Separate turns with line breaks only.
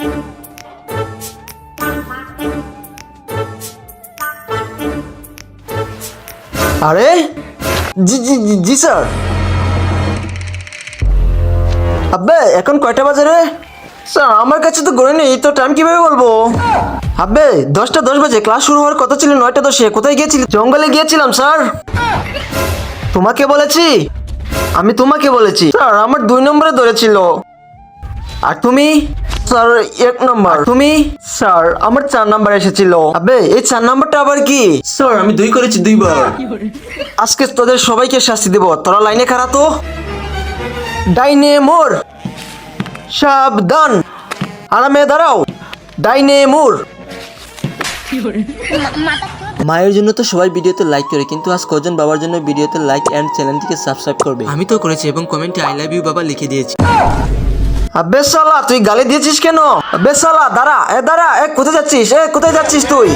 আরে জি জি জি জি স্যার। আব্বে এখন কয়টা বাজে রে? স্যার আমার কাছে তো গড়ে নেই, তো টাইম কিভাবে বলবো? আব্বে 10টা 10 বাজে, ক্লাস শুরু হওয়ার কথা ছিল 9টা 10-এ। কোথায় গিয়েছিলি? জঙ্গলে গিয়েছিলাম স্যার। তোমাকে বলেছি? আমি তোমাকে বলেছি স্যার, আমার 2 নম্বরে ধরেছিল। আর তুমি? স্যার 1 নম্বর। তুমি? স্যার আমার 4 নম্বর এসেছিল। আবে এই 4 নম্বরটা আবার কি? স্যার আমি 2 করেছি 2 বার। আজকে তোদের সবাইকে শাস্তি দেব, তোরা লাইনে খাড়া তো। ডাইনে মোর, সাবধান। আরামে দাঁড়াও। ডাইনে মোর। মায়ের জন্য তো সবাই ভিডিওতে লাইক করে, কিন্তু আজ কজন বাবার জন্য ভিডিওতে লাইক এন্ড চ্যানেলটিকে সাবস্ক্রাইব করবে? আমি তো করেছি এবং কমেন্টে আই লাভ ইউ বাবা লিখে দিয়েছি। আবে শালা তুই গালি দিয়েছিস কেন? আবে শালা দাঁড়া, দাঁড়া, কোথায় যাচ্ছিস? কোথায় যাচ্ছিস তুই?